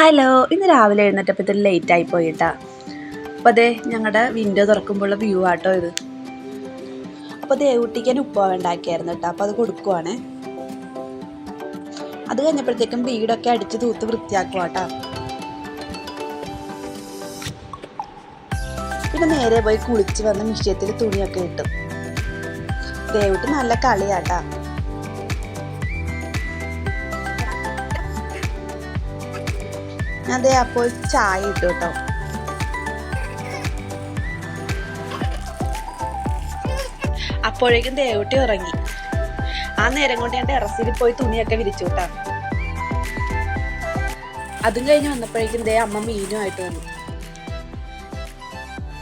Hello, ഇന്ന് രാവിലെ എഴുന്നേറ്റപ്പോൾ ഇത് ലേറ്റായി പോയിട്ടാ. അപ്പോൾ അതെ ഞങ്ങളുടെ വിൻഡോ തുറക്കുമ്പോഴുള്ള വ്യൂ ആട്ടോ ഇത്. അപ്പോൾ ദേവൂട്ടിക്കാൻ ഉപ്പുമാവ് ഉണ്ടാക്കിയായിരുന്നു കേട്ടോ. അപ്പോൾ അത് കൊടുക്കുവാണ്. അത് കഴിഞ്ഞപ്പോഴത്തേക്കും വീടൊക്കെ അടിച്ച് തൂത്ത് വൃത്തിയാക്കുവാട്ടോ. പിന്നെ നേരെ പോയി കുളിച്ച് വന്ന് മിഷ്യത്തിൽ തുണിയൊക്കെ ഇട്ടു. ദേവൂട്ടി നല്ല കളിയാട്ടാ. അതെ, അപ്പോൾ ചായ ഇട്ടു കേട്ടോ. അപ്പോഴേക്കും ദേവൂട്ടി ഉറങ്ങി. ആ നേരം കൊണ്ട് ഞാൻ ടെറസിൽ പോയി തുണിയൊക്കെ വിരിച്ചു കേട്ടോ. അതും കഴിഞ്ഞ് വന്നപ്പോഴേക്കും അമ്മ മീനുമായിട്ട് വന്നു.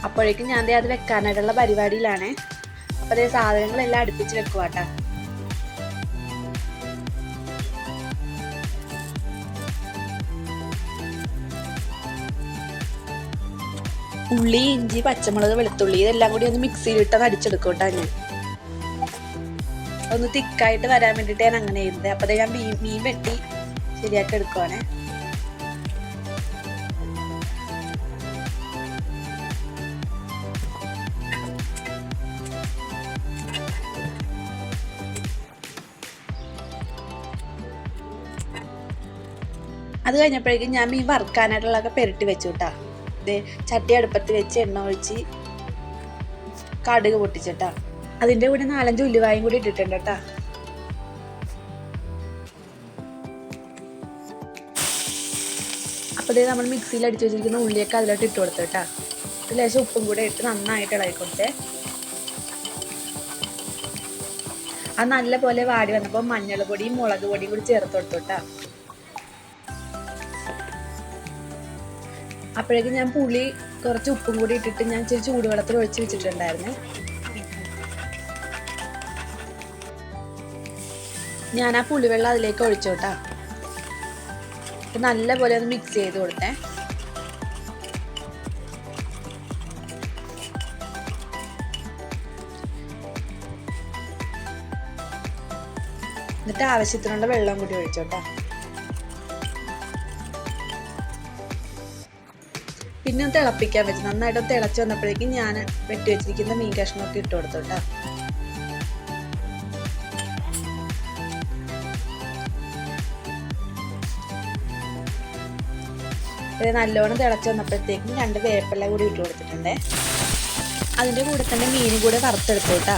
അപ്പോഴേക്കും ഞാൻ അത് വെക്കാനായിട്ടുള്ള പരിപാടിയിലാണേ. അപ്പോൾ സാധനങ്ങളെല്ലാം അടുപ്പിച്ച് വെക്കുവാട്ടാ. ഉള്ളി, ഇഞ്ചി, പച്ചമുളക്, വെളുത്തുള്ളി ഇതെല്ലാം കൂടി ഒന്ന് മിക്സിയിലിട്ട് അടിച്ചെടുക്കും കേട്ടോ. ഞാൻ ഒന്ന് തിക്കായിട്ട് വരാൻ വേണ്ടിയിട്ട് ഞാൻ അങ്ങനെ ചെയ്യുന്നത്. അപ്പോൾ ഞാൻ മീൻ വെട്ടി ശരിയാക്കി എടുക്കുവാണേ. അത് കഴിഞ്ഞപ്പോഴേക്കും ഞാൻ മീൻ വറുക്കാനായിട്ടുള്ളതൊക്കെ പെരട്ടി വെച്ചു കേട്ടോ. ചട്ടി അടുപ്പത്ത് വെച്ച് എണ്ണ ഒഴിച്ച് കടുക് പൊട്ടിച്ചിട്ടാ. അതിൻ്റെ കൂടെ 4-5 ഉലുവായും കൂടി ഇട്ടിട്ടുണ്ട് കേട്ടാ. അപ്പോൾ നമ്മൾ മിക്സിയിൽ അടിച്ചു വെച്ചിരിക്കുന്ന ഉള്ളിയൊക്കെ അതിലോട്ട് ഇട്ട് കൊടുത്തു കേട്ടാ. ലേശം ഉപ്പും കൂടെ ഇട്ട് നന്നായിട്ട് ഇളകി കൊടുത്തേ. അത് നല്ല പോലെ വാടി വന്നപ്പോൾ മഞ്ഞൾപ്പൊടിയും മുളക് പൊടിയും കൂടി ചേർത്ത് കൊടുത്തു കേട്ടാ. അപ്പോഴേക്കും ഞാൻ പുളി കുറച്ച് ഉപ്പും കൂടി ഇട്ടിട്ട് ഞാൻ ഇച്ചിരി ചൂടുവെള്ളത്തിൽ ഒഴിച്ച് വെച്ചിട്ടുണ്ടായിരുന്നു. ഞാൻ ആ പുളിവെള്ളം അതിലേക്ക് ഒഴിച്ചു കേട്ടാ. നല്ല പോലെ ഒന്ന് മിക്സ് ചെയ്ത് കൊടുത്തേ. എന്നിട്ട് ആവശ്യത്തിനുള്ള വെള്ളം കൂടി ഒഴിച്ചോട്ടാ. പിന്നെ തിളപ്പിക്കാൻ വെച്ച് നന്നായിട്ട് തിളച്ച് വന്നപ്പോഴേക്കും ഞാൻ വെട്ടി വെച്ചിരിക്കുന്ന മീൻ കഷ്ണമൊക്കെ ഇട്ട് കൊടുത്തോട്ടാ. നല്ലോണം തിളച്ച് വന്നപ്പോഴത്തേക്കും 2 വേപ്പില കൂടി ഇട്ട് കൊടുത്തിട്ടുണ്ട്. അതിൻ്റെ കൂടെ തന്നെ മീനും കൂടെ വറുത്തെടുത്തോട്ടാ.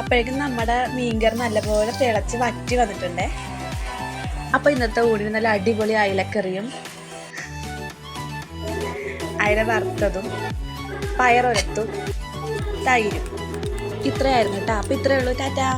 അപ്പോഴേക്കും നമ്മുടെ മീൻകറി നല്ലപോലെ തിളച്ച് വറ്റി വന്നിട്ടുണ്ടേ. അപ്പോൾ ഇന്നത്തെ ഊണിന് നല്ല അടിപൊളി അയലക്കറിയും അയല വറുത്തതും പയറുരത്തും തൈരും ഇത്രയായിരുന്നു കേട്ടോ. അപ്പോൾ ഇത്രയേ ഉള്ളൂ. ടാറ്റാ.